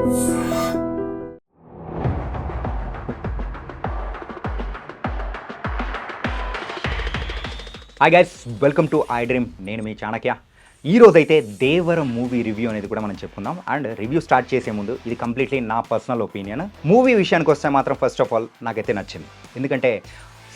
Hi guys, welcome to I dream. నేను మీ చాణక్య. ఈరోజైతే దేవర movie review అనేది కూడా మనం చెప్పుకుందాం. అండ్ రివ్యూ స్టార్ట్ చేసే ముందు ఇది కంప్లీట్లీ నా పర్సనల్ ఒపీనియన్. మూవీ విషయానికి వస్తే మాత్రం ఫస్ట్ ఆఫ్ ఆల్ నాకైతే నచ్చింది. ఎందుకంటే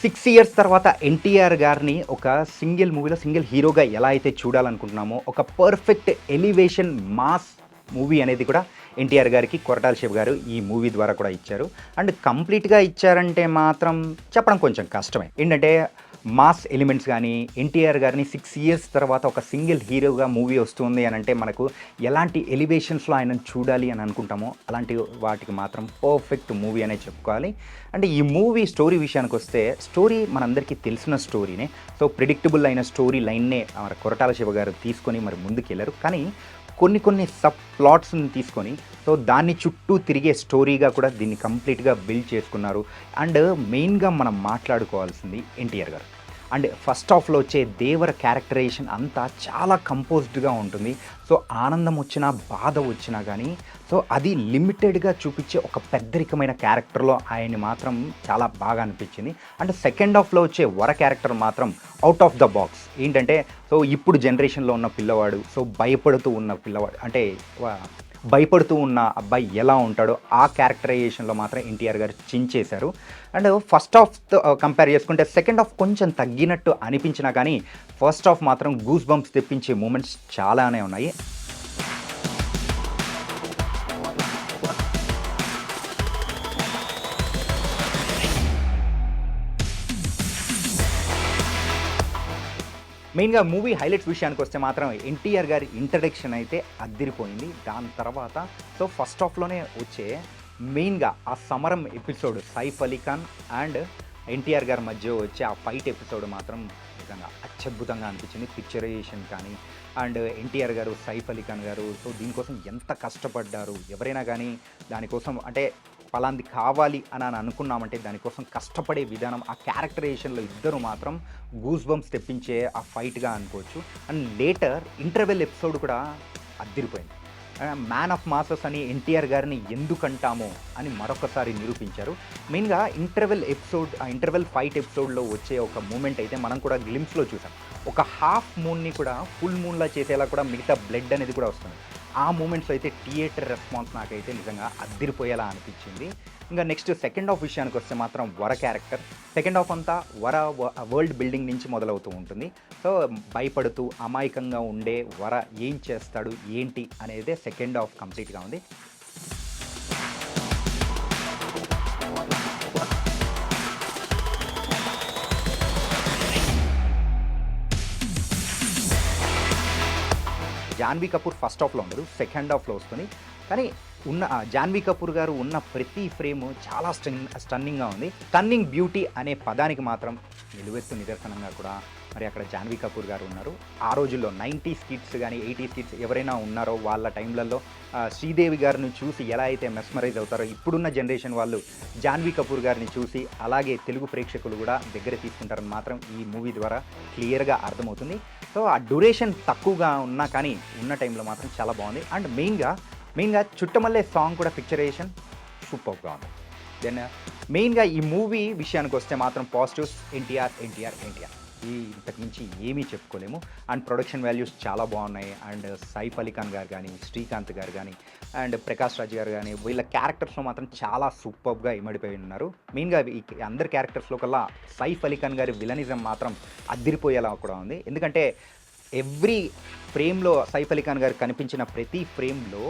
6 years తర్వాత ఎన్టీఆర్ గారిని ఒక సింగిల్ మూవీలో సింగిల్ హీరోగా ఎలా అయితే చూడాలనుకుంటున్నామో ఒక పర్ఫెక్ట్ ఎలివేషన్ మాస్ మూవీ అనేది కూడా ఎన్టీఆర్ గారికి కొరటాల శివ గారు ఈ మూవీ ద్వారా కూడా ఇచ్చారు. అండ్ కంప్లీట్గా ఇచ్చారంటే మాత్రం చెప్పడం కొంచెం కష్టమే. ఏంటంటే మాస్ ఎలిమెంట్స్ కానీ ఎన్టీఆర్ గారిని 6 years తర్వాత ఒక సింగిల్ హీరోగా మూవీ వస్తుంది అని అంటే మనకు ఎలాంటి ఎలివేషన్స్లో ఆయనను చూడాలి అని అనుకుంటామో అలాంటి వాటికి మాత్రం పర్ఫెక్ట్ మూవీ అనే చెప్పుకోవాలి. అంటే ఈ మూవీ స్టోరీ విషయానికి వస్తే స్టోరీ మనందరికీ తెలిసిన స్టోరీనే. సో ప్రిడిక్టబుల్ అయిన స్టోరీ లైన్నే మరి కొరటాల శివ గారు తీసుకొని మరి ముందుకు వెళ్ళారు. కానీ కొన్ని సబ్ ప్లాట్స్ని తీసుకొని సో దాన్ని చుట్టూ తిరిగే స్టోరీగా కూడా దీన్ని కంప్లీట్గా బిల్డ్ చేసుకున్నారు. అండ్ మెయిన్గా మనం మాట్లాడుకోవాల్సింది ఎన్టీఆర్ గారు. అండ్ ఫస్ట్ హాఫ్లో వచ్చే దేవర క్యారెక్టరైజేషన్ అంతా చాలా కంపోజ్డ్గా ఉంటుంది. సో ఆనందం వచ్చినా బాధ వచ్చినా కానీ సో అది లిమిటెడ్గా చూపించే ఒక పెద్దరికమైన క్యారెక్టర్లో ఆయన్ని మాత్రం చాలా బాగా అనిపించింది. అండ్ సెకండ్ హాఫ్లో వచ్చే వర క్యారెక్టర్ మాత్రం అవుట్ ఆఫ్ ద బాక్స్. ఏంటంటే సో ఇప్పుడు జనరేషన్లో ఉన్న పిల్లవాడు, సో భయపడుతూ ఉన్న పిల్లవాడు, అంటే భయపడుతూ ఉన్న అబ్బాయి ఎలా ఉంటాడో ఆ క్యారెక్టరైజేషన్లో మాత్రం ఎన్టీఆర్ గారు చించేశారు. అండ్ ఫస్ట్ హాఫ్తో కంపేర్ చేసుకుంటే సెకండ్ హాఫ్ కొంచెం తగ్గినట్టు అనిపించినా కానీ ఫస్ట్ హాఫ్ మాత్రం గూస్ బంప్స్ తెప్పించే మూమెంట్స్ చాలానే ఉన్నాయి. మెయిన్గా మూవీ హైలైట్స్ విషయానికి వస్తే మాత్రం ఎన్టీఆర్ గారి ఇంట్రడక్షన్ అయితే అద్దిరిపోయింది. దాని తర్వాత సో ఫస్ట్ హాఫ్లోనే వచ్చే మెయిన్గా ఆ సమరం ఎపిసోడ్ సైఫ్ అలీ ఖాన్ అండ్ ఎన్టీఆర్ గారి మధ్య వచ్చే ఆ ఫైట్ ఎపిసోడ్ మాత్రం నిజంగా అత్యద్భుతంగా అనిపించింది. పిక్చరైజేషన్ కానీ అండ్ ఎన్టీఆర్ గారు, సైఫ్ అలీ ఖాన్ గారు సో దీనికోసం ఎంత కష్టపడ్డారు. ఎవరైనా కానీ దానికోసం అంటే ఫలాంది కావాలి అని అనుకున్నామంటే దానికోసం కష్టపడే విధానం, ఆ క్యారెక్టరైజేషన్లో ఇద్దరు మాత్రం గూస్ బంప్స్ తెప్పించే ఆ ఫైట్గా అనుకోవచ్చు. అండ్ లేటర్ ఇంటర్వెల్ ఎపిసోడ్ కూడా అద్దిరిపోయింది. మ్యాన్ ఆఫ్ మాసెస్ అని ఎన్టీఆర్ గారిని ఎందుకంటామో అని మరొకసారి నిరూపించారు. మెయిన్గా ఇంటర్వెల్ ఫైట్ ఎపిసోడ్లో వచ్చే ఒక మూమెంట్ అయితే మనం కూడా గ్లిమ్స్లో చూసాం. ఒక హాఫ్ మూన్ని కూడా ఫుల్ మూన్లా చేసేలా కూడా మిగతా బ్లడ్ అనేది కూడా వస్తుంది. ఆ మూమెంట్స్ అయితే థియేటర్ రెస్పాన్స్ నాకైతే నిజంగా అద్దిరిపోయేలా అనిపించింది. ఇంకా నెక్స్ట్ సెకండ్ హాఫ్ విషయానికి వస్తే మాత్రం వర క్యారెక్టర్. సెకండ్ హాఫ్ అంతా వరల్డ్ బిల్డింగ్ నుంచి మొదలవుతూ ఉంటుంది. సో భయపడుతూ అమాయకంగా ఉండే వర ఏం చేస్తాడు ఏంటి అనేది సెకండ్ హాఫ్ కంప్లీట్గా ఉంది. జాన్వీ కపూర్ ఫస్ట్ హాఫ్లో ఉండదు, సెకండ్ హాఫ్లో వస్తుంది. కానీ జాన్వీ కపూర్ గారు ఉన్న ప్రతి ఫ్రేమ్ చాలా స్టన్నింగ్గా ఉంది. స్టన్నింగ్ బ్యూటీ అనే పదానికి మాత్రం నిలువెత్తు నిదర్శనంగా కూడా మరి అక్కడ జాన్వీ కపూర్ గారు ఉన్నారు. ఆ రోజుల్లో 90s కిడ్స్ కానీ 80s కిడ్స్ ఎవరైనా ఉన్నారో వాళ్ళ టైంలలో శ్రీదేవి గారిని చూసి ఎలా అయితే మెస్మరైజ్ అవుతారో ఇప్పుడున్న జనరేషన్ వాళ్ళు జాన్వీ కపూర్ గారిని చూసి అలాగే తెలుగు ప్రేక్షకులు కూడా దగ్గర తీసుకుంటారని మాత్రం ఈ మూవీ ద్వారా క్లియర్గా అర్థమవుతుంది. సో ఆ డ్యూరేషన్ తక్కువగా ఉన్నా కానీ ఉన్న టైంలో మాత్రం చాలా బాగుంది. అండ్ మెయిన్గా చుట్టమల్లే సాంగ్ కూడా పిక్చరైజేషన్ సూపర్గా ఉంది. దెన్ మెయిన్గా ఈ మూవీ విషయానికి వస్తే మాత్రం పాజిటివ్స్ ఎన్టీఆర్ ఇంతకు మించి ఏమీ చెప్పుకోలేము. అండ్ ప్రొడక్షన్ వాల్యూస్ చాలా బాగున్నాయి. అండ్ సైఫ్ అలీ ఖాన్ గారు కానీ, శ్రీకాంత్ గారు కానీ అండ్ ప్రకాష్ రాజ్ గారు కానీ వీళ్ళ క్యారెక్టర్స్లో మాత్రం చాలా సూపర్గా ఇమడిపోయి ఉన్నారు. మెయిన్గా ఈ అందరి క్యారెక్టర్స్లో కల్లా సైఫ్ అలీ ఖాన్ గారి విలనిజం మాత్రం అద్దిరిపోయేలా కూడా ఉంది. ఎందుకంటే ఎవ్రీ ఫ్రేమ్లో సైఫ్ అలీ ఖాన్ గారు కనిపించిన ప్రతి ఫ్రేమ్లో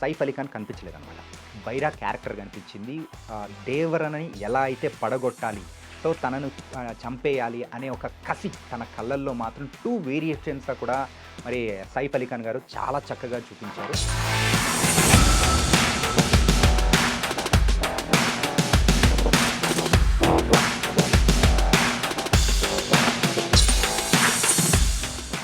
సైఫ్ అలీ ఖాన్ కనిపించలేదన్నమాట. బైరా క్యారెక్టర్ కనిపించింది. దేవరని ఎలా అయితే పడగొట్టాలి, సో తనను చంపేయాలి అనే ఒక కసి తన కళ్ళల్లో మాత్రం 2 వేరియేషన్స్ కూడా మరి సైఫ్ అలీ ఖాన్ గారు చాలా చక్కగా చూపించారు.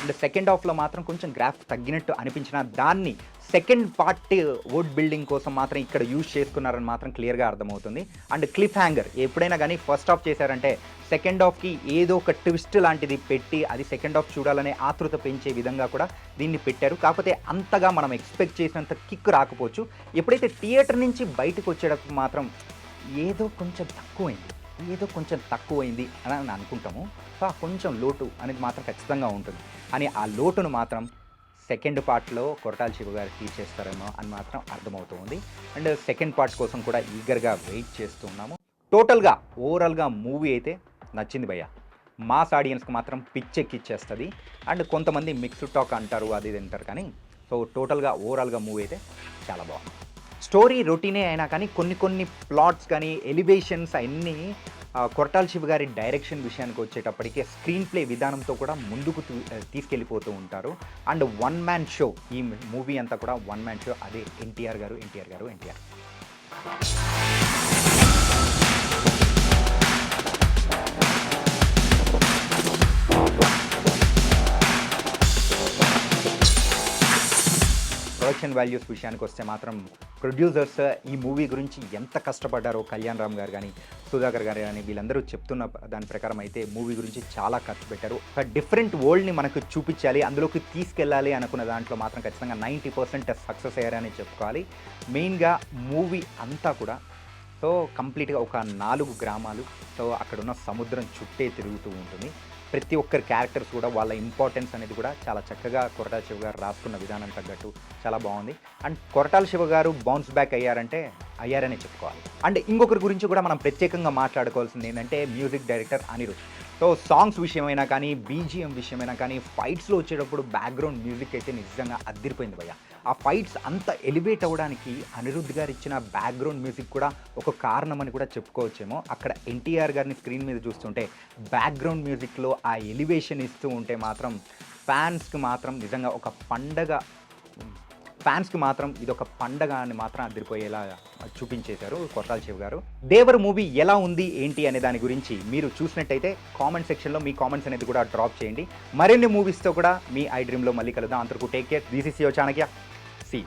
అండ్ సెకండ్ హాఫ్లో మాత్రం కొంచెం గ్రాఫ్ తగ్గినట్టు అనిపించిన దాన్ని సెకండ్ పార్ట్ వర్డ్ బిల్డింగ్ కోసం మాత్రం ఇక్కడ యూజ్ చేసుకున్నారని మాత్రం క్లియర్గా అర్థమవుతుంది. అండ్ క్లిఫ్ హ్యాంగర్ ఎప్పుడైనా కానీ ఫస్ట్ హాఫ్ చేశారంటే సెకండ్ హాఫ్కి ఏదో ఒక ట్విస్ట్ లాంటిది పెట్టి అది సెకండ్ హాఫ్ చూడాలనే ఆతృత పెంచే విధంగా కూడా దీన్ని పెట్టారు. కాకపోతే అంతగా మనం ఎక్స్పెక్ట్ చేసినంత కిక్ రాకపోవచ్చు. ఎప్పుడైతే థియేటర్ నుంచి బయటకు వచ్చేటప్పుడు మాత్రం ఏదో కొంచెం తక్కువైంది అని అనుకుంటాము. సో ఆ కొంచెం లోటు అనేది మాత్రం ఖచ్చితంగా ఉంటుంది. అని ఆ లోటును మాత్రం సెకండ్ పార్ట్లో కొరటాల శివ గారు తీర్చేస్తారేమో అని మాత్రం అర్థమవుతుంది. అండ్ సెకండ్ పార్ట్ కోసం కూడా ఈగర్గా వెయిట్ చేస్తున్నాము. టోటల్గా ఓవరాల్గా మూవీ అయితే నచ్చింది భయ్య. మాస్ ఆడియన్స్కి మాత్రం పిచ్చెక్కిచ్చేస్తుంది. అండ్ కొంతమంది మిక్స్డ్ టాక్ అంటారు, అది ఇది అంటారు, కానీ సో టోటల్గా ఓవరాల్గా మూవీ అయితే చాలా బాగుంది. స్టోరీ రొటీనే అయినా కానీ కొన్ని ప్లాట్స్ కానీ ఎలివేషన్స్ అన్నీ కొరటాల శివ గారి డైరెక్షన్ విషయానికి వచ్చేటప్పటికే స్క్రీన్ ప్లే విధానంతో కూడా ముందుకు తీసుకెళ్ళిపోతూ ఉంటారు. అండ్ వన్ మ్యాన్ షో, ఈ మూవీ అంతా కూడా వన్ మ్యాన్ షో. అదే ఎన్టీఆర్ గారు. ప్రొడక్షన్ వాల్యూస్ విషయానికి వస్తే మాత్రం ప్రొడ్యూసర్స్ ఈ మూవీ గురించి ఎంత కష్టపడ్డారో కళ్యాణ్ రామ్ గారు కానీ సుధాకర్ గారు కానీ వీళ్ళందరూ చెప్తున్న దాని ప్రకారం అయితే మూవీ గురించి చాలా ఖర్చు పెట్టారు. ఒక డిఫరెంట్ వరల్డ్ని మనకు చూపించాలి, అందులోకి తీసుకెళ్ళాలి అనుకున్న దాంట్లో మాత్రం ఖచ్చితంగా 90% సక్సెస్ అయ్యారని చెప్పుకోవాలి. మెయిన్గా మూవీ అంతా కూడా సో కంప్లీట్గా ఒక 4 గ్రామాలు, సో అక్కడున్న సముద్రం చుట్టే తిరుగుతూ ఉంటుంది. ప్రతి ఒక్కరి క్యారెక్టర్స్ కూడా వాళ్ళ ఇంపార్టెన్స్ అనేది కూడా చాలా చక్కగా కొరటాల శివ గారు రాసుకున్న విధానం తగ్గట్టు చాలా బాగుంది. అండ్ కొరటాల శివ గారు బౌన్స్ బ్యాక్ అయ్యారనే చెప్పుకోవాలి. అండ్ ఇంకొకరి గురించి కూడా మనం ప్రత్యేకంగా మాట్లాడుకోవాల్సింది ఏంటంటే music director Anirudh. So songs విషయమైనా కానీ బీజిఎం విషయమైనా కానీ ఫైట్స్లో వచ్చేటప్పుడు బ్యాక్గ్రౌండ్ మ్యూజిక్ అయితే నిజంగా అద్దిరిపోయింది భయ్య. ఆ ఫైట్స్ అంత ఎలివేట్ అవ్వడానికి అనిరుద్ధ్ గారు ఇచ్చిన బ్యాక్గ్రౌండ్ మ్యూజిక్ కూడా ఒక కారణం అని కూడా చెప్పుకోవచ్చేమో. అక్కడ ఎన్టీఆర్ గారిని స్క్రీన్ మీద చూస్తుంటే బ్యాక్గ్రౌండ్ మ్యూజిక్లో ఆ ఎలివేషన్ ఇస్తూ ఉంటే మాత్రం ఫ్యాన్స్కి మాత్రం నిజంగా ఒక పండగ, ఫ్యాన్స్కి మాత్రం ఇదొక పండగ అని మాత్రం అదిరిపోయేలా చూపించేశారు కొరటాల శివ గారు. దేవర్ మూవీ ఎలా ఉంది ఏంటి అనే దాని గురించి మీరు చూసినట్టయితే కామెంట్ సెక్షన్లో మీ కామెంట్స్ అనేది కూడా డ్రాప్ చేయండి. మరిన్ని మూవీస్తో కూడా మీ ఐ డ్రీమ్లో మళ్ళీ కలుద్దాం. అంతవరకు take care. This is your Chanakya. See.